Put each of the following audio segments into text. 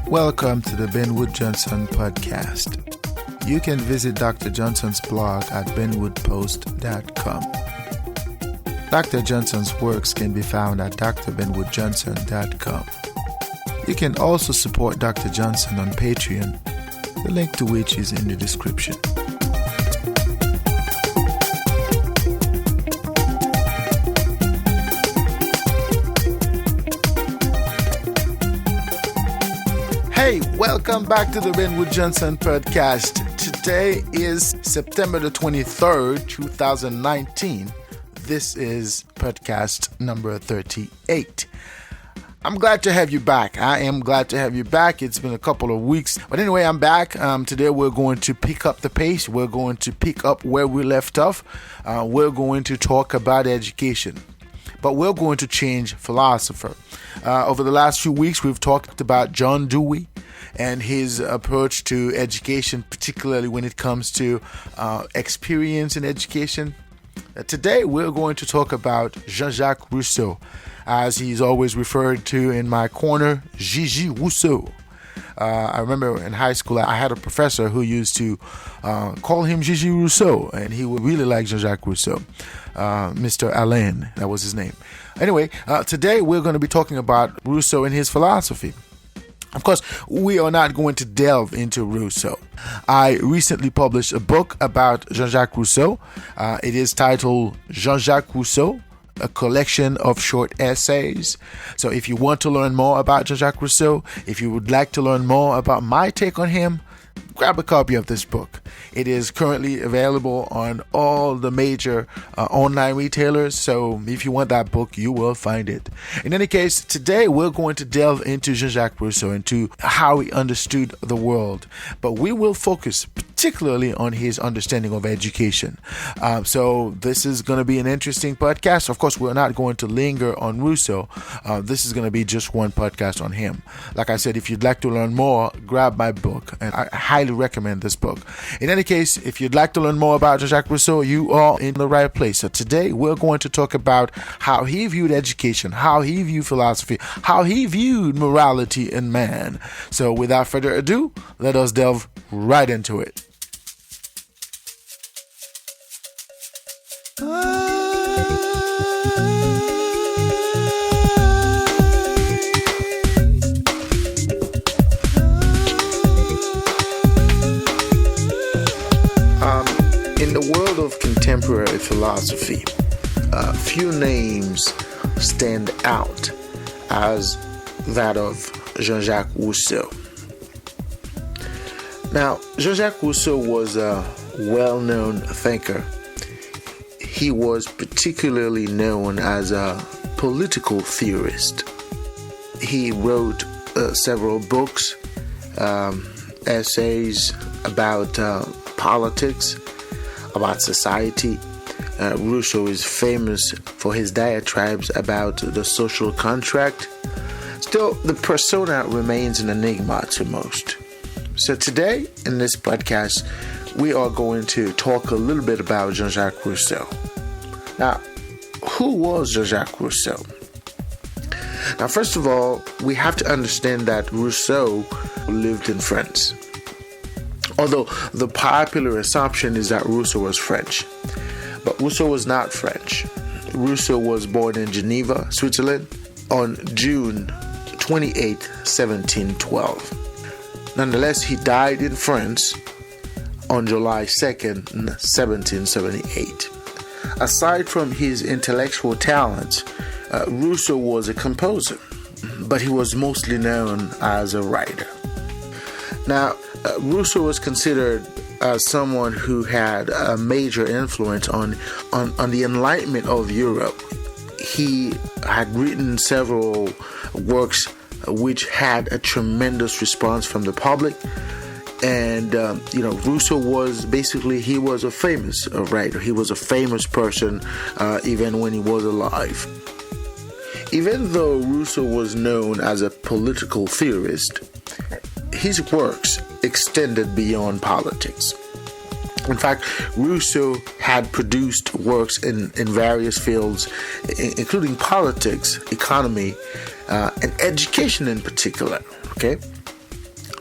Welcome to the Ben Wood Johnson podcast. You can visit Dr. Johnson's blog at benwoodpost.com. Dr. Johnson's works can be found at drbenwoodjohnson.com. You can also support Dr. Johnson on Patreon, the link to which is in the description. Hey, welcome back to the Ben Wood Johnson podcast. Today is September the 23rd, 2019. This is podcast number 38. I'm glad to have you back. I am glad to have you back. It's been a couple of weeks. But anyway, I'm back. Today we're going to pick up the pace. We're going to pick up where we left off. We're going to talk about education. But we're going to change philosopher. Over the last few weeks, we've talked about John Dewey and his approach to education, particularly when it comes to experience in education. Today, we're going to talk about Jean-Jacques Rousseau, as he's always referred to in my corner, Gigi Rousseau. I remember in high school, I had a professor who used to call him Gigi Rousseau, and he would really like Jean-Jacques Rousseau. Mr. Alain, that was his name. Anyway, today we're going to be talking about Rousseau and his philosophy. Of course, we are not going to delve into Rousseau. I recently published a book about Jean-Jacques Rousseau. It is titled Jean-Jacques Rousseau, a collection of short essays. So if you want to learn more about Jean-Jacques Rousseau, if you would like to learn more about my take on him, grab a copy of this book. It is currently available on all the major online retailers, so if you want that book, you will find it. In any case, today we're going to delve into Jean-Jacques Rousseau, into how he understood the world, but we will focus particularly on his understanding of education. So this is going to be an interesting podcast. Of course, we're not going to linger on Rousseau. This is going to be just one podcast on him. Like I said, if you'd like to learn more, grab my book, and I highly recommend this book. In any case, if you'd like to learn more about Jean-Jacques Rousseau, you are in the right place. So today we're going to talk about how he viewed education, how he viewed philosophy, how he viewed morality in man. So without further ado, let us delve right into it. In the world of contemporary philosophy, few names stand out as that of Jean-Jacques Rousseau. Now, Jean-Jacques Rousseau was a well-known thinker. He was particularly known as a political theorist. He wrote several books, essays about politics, about society. Rousseau is famous for his diatribes about the social contract. Still, the persona remains an enigma to most. So today, in this podcast, we are going to talk a little bit about Jean-Jacques Rousseau. Now, who was Jean-Jacques Rousseau? Now, first of all, we have to understand that Rousseau lived in France. Although the popular assumption is that Rousseau was French. But Rousseau was not French. Rousseau was born in Geneva, Switzerland on June 28, 1712. Nonetheless, he died in France on July 2nd, 1778. Aside from his intellectual talents, Rousseau was a composer, but he was mostly known as a writer. Now, Rousseau was considered someone who had a major influence on the Enlightenment of Europe. He had written several works which had a tremendous response from the public. And, Rousseau was he was a famous writer. He was a famous person even when he was alive. Even though Rousseau was known as a political theorist, his works extended beyond politics. In fact, Rousseau had produced works in various fields, including politics, economy, and education in particular. Okay,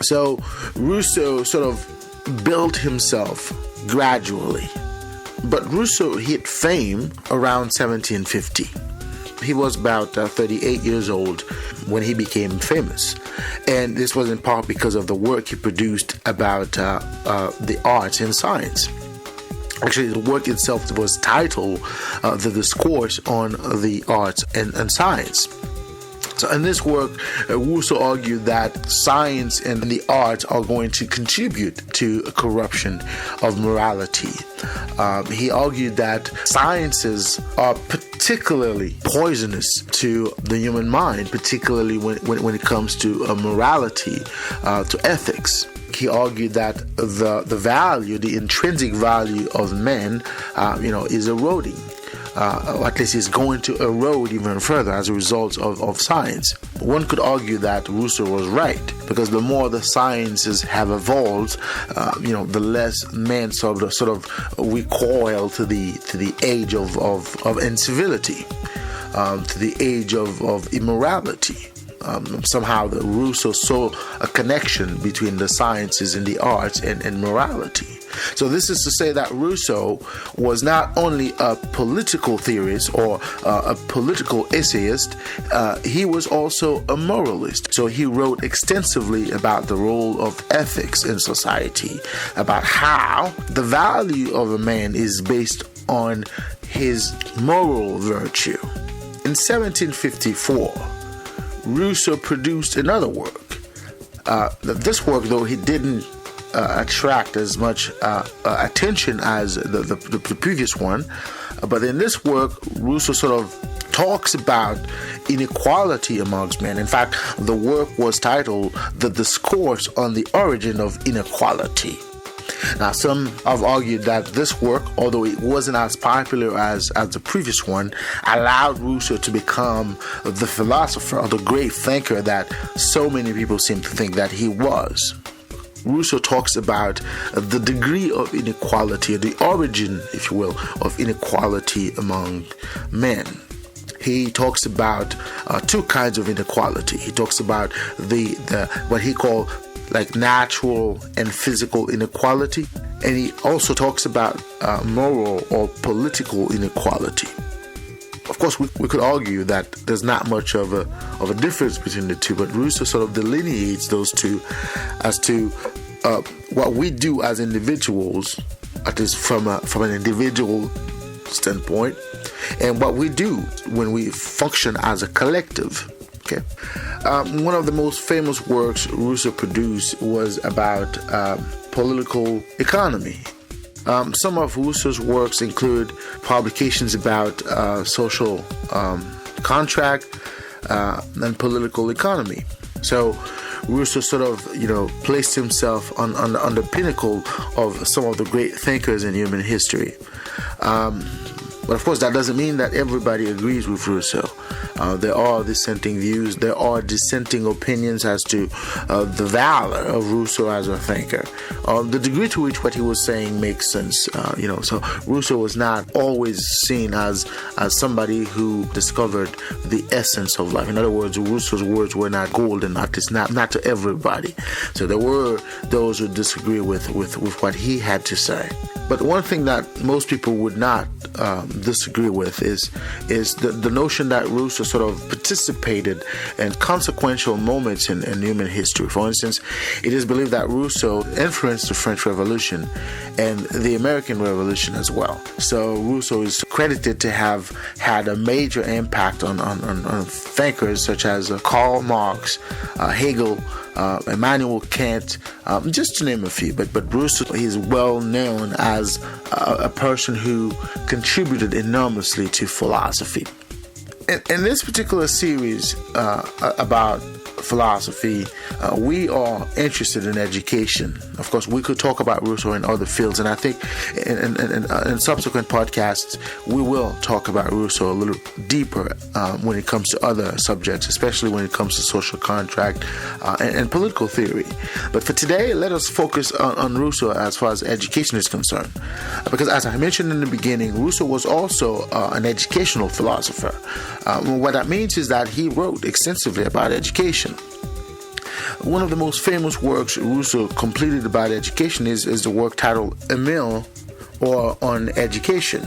So Rousseau sort of built himself gradually. But Rousseau hit fame around 1750. He was about 38 years old when he became famous. And this was in part because of the work he produced about the arts and science. Actually, the work itself was titled The Discourse on the Arts and Science. So in this work, Rousseau argued that science and the arts are going to contribute to a corruption of morality. He argued that sciences are particularly poisonous to the human mind, particularly when it comes to morality, to ethics. He argued that the value, the intrinsic value of men, is eroding. Or at least is going to erode even further as a result of science. One could argue that Rousseau was right, because the more the sciences have evolved, the less men sort of recoil to the age of incivility, to the age of immorality. Somehow Rousseau saw a connection between the sciences and the arts and morality. So this is to say that Rousseau was not only a political theorist or a political essayist, he was also a moralist. So he wrote extensively about the role of ethics in society, about how the value of a man is based on his moral virtue. In 1754, Rousseau produced another work. This work, though, he didn't attract as much attention as the previous one. But in this work, Rousseau sort of talks about inequality amongst men. In fact, the work was titled The Discourse on the Origin of Inequality. Now, some have argued that this work, although it wasn't as popular as the previous one, allowed Rousseau to become the philosopher or the great thinker that so many people seem to think that he was. Rousseau talks about the degree of inequality, the origin, if you will, of inequality among men. He talks about two kinds of inequality. He talks about the what he called like natural and physical inequality, and he also talks about moral or political inequality. Of course, we could argue that there's not much of a difference between the two, but Rousseau sort of delineates those two as to what we do as individuals, at least from an individual standpoint, and what we do when we function as a collective. Okay, one of the most famous works Rousseau produced was about political economy. Some of Rousseau's works include publications about social contract and political economy. So Rousseau sort of, placed himself on the pinnacle of some of the great thinkers in human history. But of course, that doesn't mean that everybody agrees with Rousseau. There are dissenting views. There are dissenting opinions as to the valor of Rousseau as a thinker. The degree to which what he was saying makes sense. So Rousseau was not always seen as somebody who discovered the essence of life. In other words, Rousseau's words were not golden, at least not to everybody. So there were those who disagree with what he had to say. But one thing that most people would not disagree with is the notion that Rousseau sort of participated in consequential moments in human history. For instance, it is believed that Rousseau influenced the French Revolution and the American Revolution as well. So Rousseau is credited to have had a major impact on thinkers such as Karl Marx, Hegel, Immanuel Kant, just to name a few. But Rousseau is well known as a person who contributed enormously to philosophy. In this particular series about philosophy, we are interested in education. Of course, we could talk about Rousseau in other fields, and I think in subsequent podcasts, we will talk about Rousseau a little deeper when it comes to other subjects, especially when it comes to social contract and political theory. But for today, let us focus on Rousseau as far as education is concerned. Because as I mentioned in the beginning, Rousseau was also an educational philosopher. What that means is that he wrote extensively about education. One of the most famous works Rousseau completed about education is the work titled Emile, or On Education.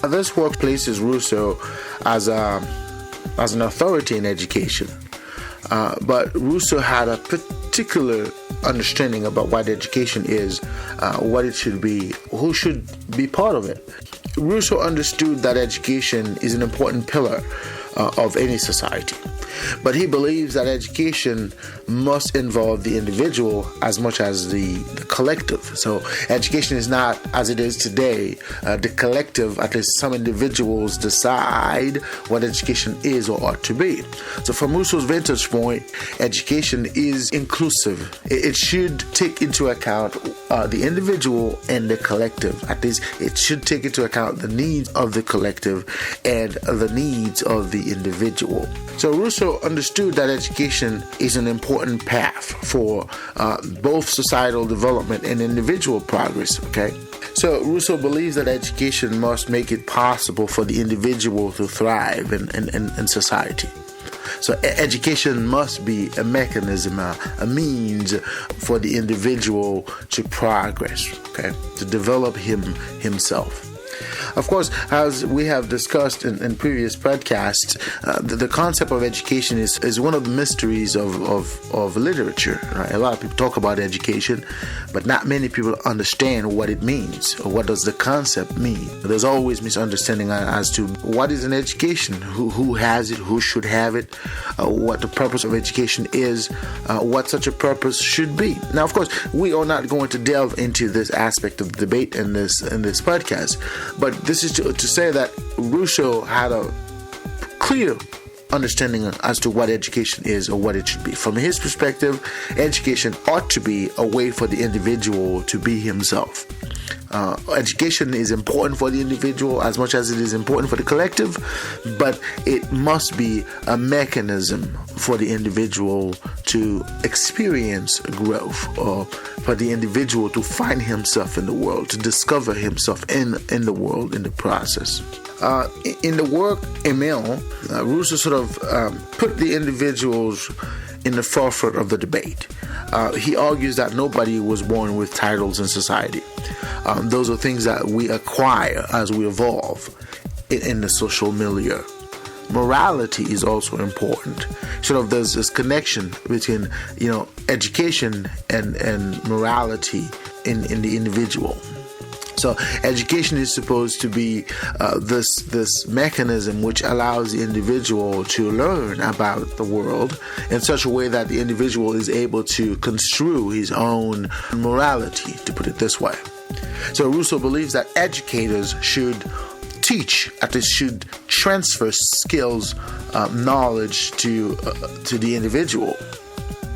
This work places Rousseau as an authority in education, but Rousseau had a particular understanding about what education is, what it should be, who should be part of it. Rousseau understood that education is an important pillar of any society, but he believes that education must involve the individual as much as the collective. So education is not, as it is today, the collective. At least some individuals decide what education is or ought to be. So from Rousseau's vantage point, education is inclusive. It should take into account the individual and the collective. At least it should take into account the needs of the collective and the needs of the individual. So Rousseau understood that education is an important path for both societal development and individual progress. Okay, so Rousseau believes that education must make it possible for the individual to thrive in society. So education must be a mechanism, a means for the individual to progress, okay, to develop himself. Of course, as we have discussed in previous podcasts, the concept of education is one of the mysteries of literature. Right? A lot of people talk about education, but not many people understand what it means, or what does the concept mean. There's always misunderstanding as to what is an education, who has it, who should have it, what the purpose of education is, what such a purpose should be. Now, of course, we are not going to delve into this aspect of the debate in this podcast, but this is to say that Rousseau had a clear understanding as to what education is or what it should be. From his perspective, education ought to be a way for the individual to be himself. Education is important for the individual as much as it is important for the collective, but it must be a mechanism for the individual to experience growth, or for the individual to find himself in the world, to discover himself in the world in the process. In the work Emile, Rousseau sort of put the individuals in the forefront of the debate. He argues that nobody was born with titles in society. Those are things that we acquire as we evolve in the social milieu. Morality is also important. Sort of there's this connection between, education and morality in the individual. So education is supposed to be this mechanism which allows the individual to learn about the world in such a way that the individual is able to construe his own morality, to put it this way. So Rousseau believes that educators should teach, at least should transfer skills, knowledge to the individual.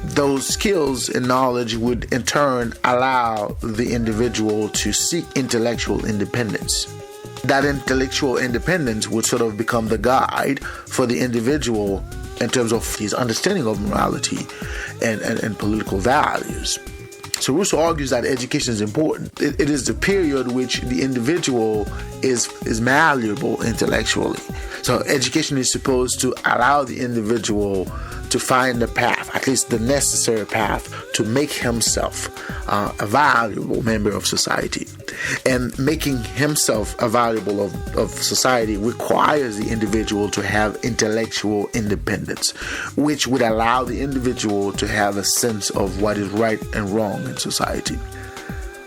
Those skills and knowledge would in turn allow the individual to seek intellectual independence. That intellectual independence would sort of become the guide for the individual in terms of his understanding of morality and political values. So Rousseau argues that education is important. It is the period which the individual is malleable intellectually. So education is supposed to allow the individual to find the path, at least the necessary path, to make himself a valuable member of society. And making himself a valuable of society requires the individual to have intellectual independence, which would allow the individual to have a sense of what is right and wrong in society.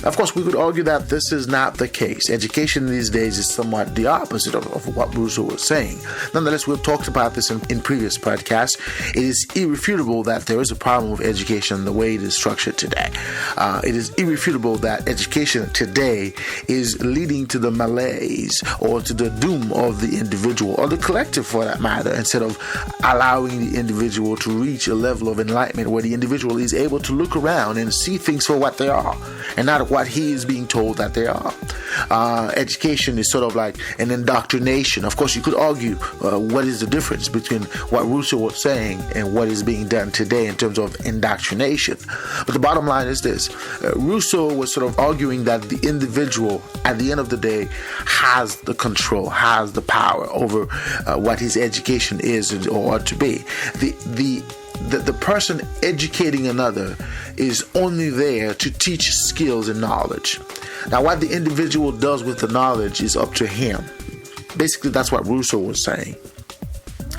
Of course, we could argue that this is not the case. Education these days is somewhat the opposite of what Rousseau was saying. Nonetheless, we've talked about this in previous podcasts. It is irrefutable that there is a problem with education the way it is structured today. It is irrefutable that education today is leading to the malaise or to the doom of the individual, or the collective for that matter, instead of allowing the individual to reach a level of enlightenment where the individual is able to look around and see things for what they are and not what he is being told that they are. Education is sort of like an indoctrination. Of course, you could argue what is the difference between what Rousseau was saying and what is being done today in terms of indoctrination. But the bottom line is this. Rousseau was sort of arguing that the individual, at the end of the day, has the control, has the power over what his education is or ought to be. The the person educating another is only there to teach skills and knowledge. Now, what the individual does with the knowledge is up to him. Basically, that's what Rousseau was saying.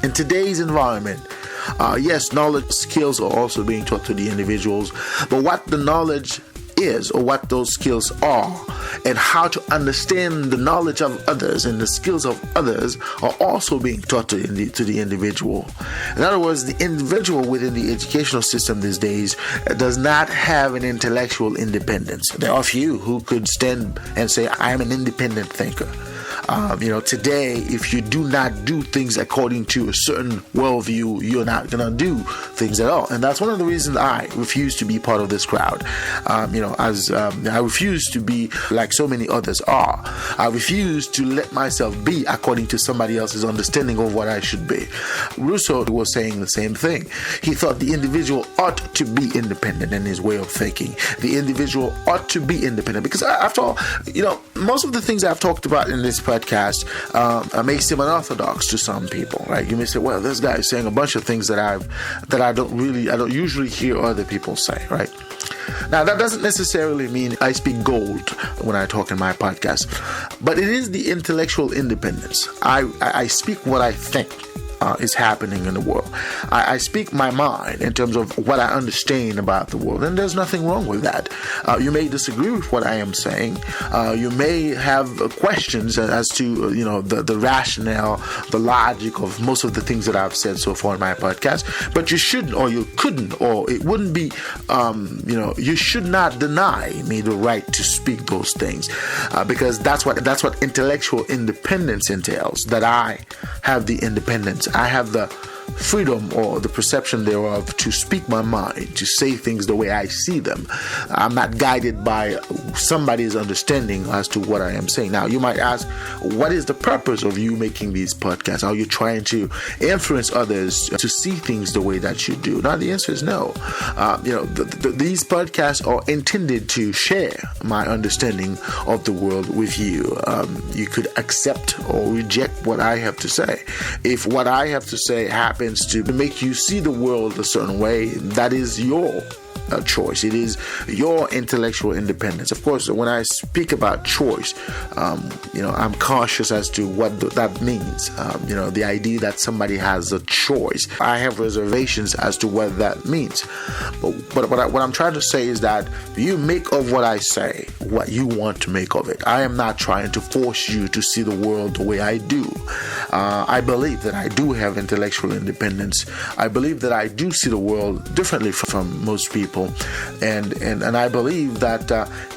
In today's environment, yes, knowledge skills are also being taught to the individuals, but what the knowledge is, or what those skills are, and how to understand the knowledge of others and the skills of others are also being taught to the individual. In other words, the individual within the educational system these days does not have an intellectual independence. There are few who could stand and say, I am an independent thinker. Today, if you do not do things according to a certain worldview, you're not going to do things at all. And that's one of the reasons I refuse to be part of this crowd. I refuse to be like so many others are. I refuse to let myself be according to somebody else's understanding of what I should be. Rousseau was saying the same thing. He thought the individual ought to be independent in his way of thinking. The individual ought to be independent because, after all, most of the things I've talked about in this podcast makes him unorthodox to some people, right? You may say, well, this guy is saying a bunch of things that I don't usually hear other people say, right? Now, that doesn't necessarily mean I speak gold when I talk in my podcast, but it is the intellectual independence. I speak what I think is happening in the world. I speak my mind in terms of what I understand about the world, and there's nothing wrong with that. You may disagree with what I am saying. You may have questions as to the rationale, the logic of most of the things that I've said so far in my podcast, but you shouldn't, or you couldn't, or it wouldn't be, you should not deny me the right to speak those things, because that's what intellectual independence entails, that I have the independence. I have the freedom or the perception thereof to speak my mind, to say things the way I see them. I'm not guided by somebody's understanding as to what I am saying. Now, you might ask, what is the purpose of you making these podcasts? Are you trying to influence others to see things the way that you do? Now, the answer is no. These podcasts are intended to share my understanding of the world with you. You could accept or reject what I have to say. If what I have to say happens to make you see the world a certain way, that is your choice. It is your intellectual independence. Of course, when I speak about choice, I'm cautious as to what that means. The idea that somebody has a choice. I have reservations as to what that means. But what I'm trying to say is that you make of what I say what you want to make of it. I am not trying to force you to see the world the way I do. I believe that I do have intellectual independence. I believe that I do see the world differently from most people. And I believe that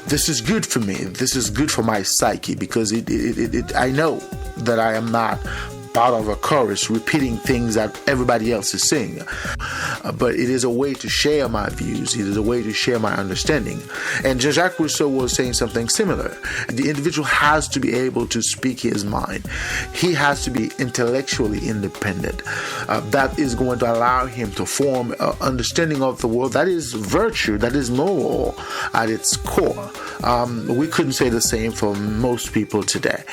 this is good for me. This is good for my psyche, because I know that I am not part of a chorus repeating things that everybody else is saying. But it is a way to share my views. It is a way to share my understanding. And Jean-Jacques Rousseau was saying something similar. The individual has to be able to speak his mind. He has to be intellectually independent. That is going to allow him to form an understanding of the world that is virtue, that is moral at its core. We couldn't say the same for most people today.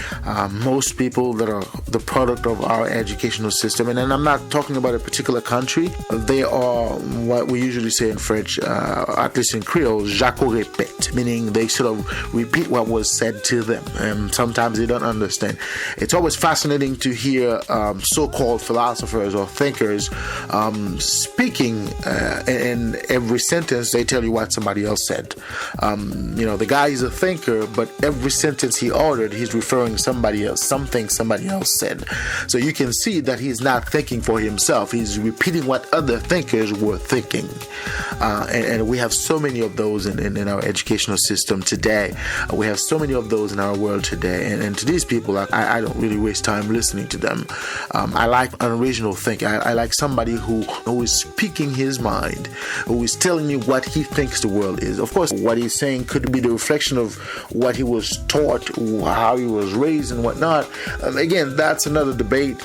Most people that are the product of our educational system, and I'm not talking about a particular country, they are what we usually say in French, at least in Creole, Jacques répète, meaning they sort of repeat what was said to them, and sometimes they don't understand. It's always fascinating to hear so-called philosophers or thinkers speaking, in every sentence they tell you what somebody else said. The guy is a thinker, but every sentence he uttered, he's referring to somebody else, something somebody else said. So you can see that he's not thinking for himself. He's repeating what other thinkers were thinking. And we have so many of those in our educational system today. We have so many of those in our world today. And to these people, I don't really waste time listening to them. I like an original thinker. I like somebody who is speaking his mind, who is telling me what he thinks the world is. Of course, what he's saying could be the reflection of what he was taught, how he was raised and whatnot. Again, that's another debate. debate,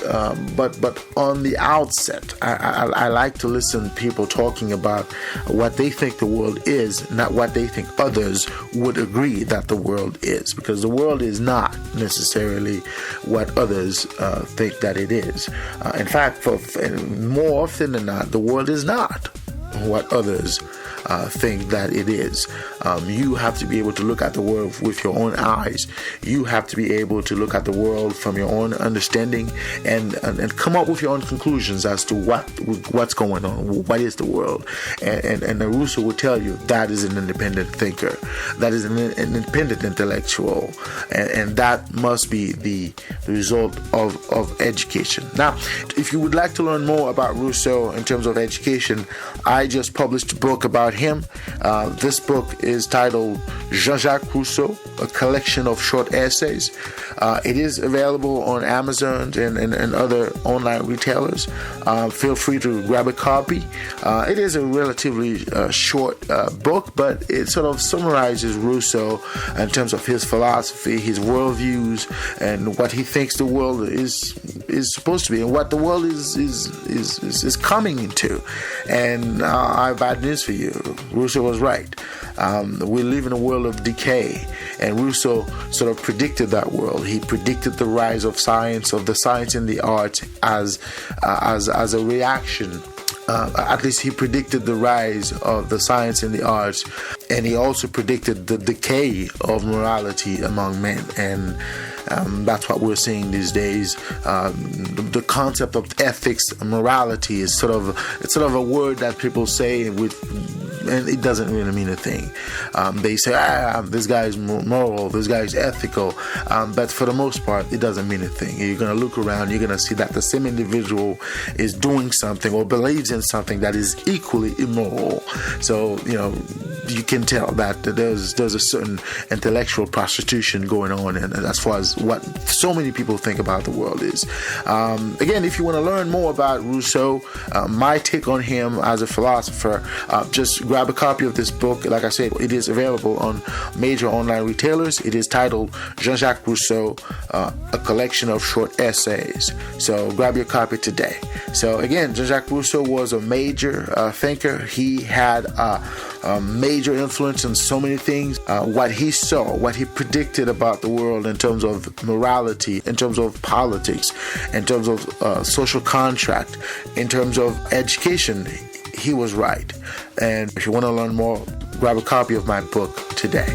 but on the outset, I like to listen to people talking about what they think the world is, not what they think others would agree that the world is, because the world is not necessarily what others think that it is. In fact, more often than not, the world is not what others think that it is. You have to be able to look at the world with your own eyes. You have to be able to look at the world from your own understanding and come up with your own conclusions as to what's going on, what is the world. And Rousseau will tell you that is an independent thinker, that is an independent intellectual, and that must be the result of education. Now, if you would like to learn more about Rousseau in terms of education, I just published a book about him. This book is titled Jean-Jacques Rousseau, a collection of short essays. It is available on Amazon and other online retailers. Feel free to grab a copy. It is a relatively short book, but it sort of summarizes Rousseau in terms of his philosophy, his worldviews, and what he thinks the world is supposed to be, and what the world is coming into. And I have bad news for you. Rousseau was right. We live in a world of decay, and Rousseau sort of predicted that world. He predicted the rise of science, of the science and the arts as a reaction. At least he predicted the rise of the science and the arts, and he also predicted the decay of morality among men. And that's what we're seeing these days. The concept of ethics, morality is sort of a word that people say and it doesn't really mean a thing. They say, this guy is moral, this guy is ethical, but for the most part, it doesn't mean a thing. You're going to look around, you're going to see that the same individual is doing something or believes in something that is equally immoral. So, you can tell that there's a certain intellectual prostitution going on, and as far as what so many people think about the world is. Again, if you want to learn more about Rousseau, my take on him as a philosopher, just grab a copy of this book. Like I said, it is available on major online retailers. It is titled Jean-Jacques Rousseau, a collection of short essays. So grab your copy today. So again, Jean-Jacques Rousseau was a major thinker. He had a major influence on so many things. What he saw, what he predicted about the world in terms of morality, in terms of politics, in terms of social contract, in terms of education, he was right. And if you want to learn more, grab a copy of my book today.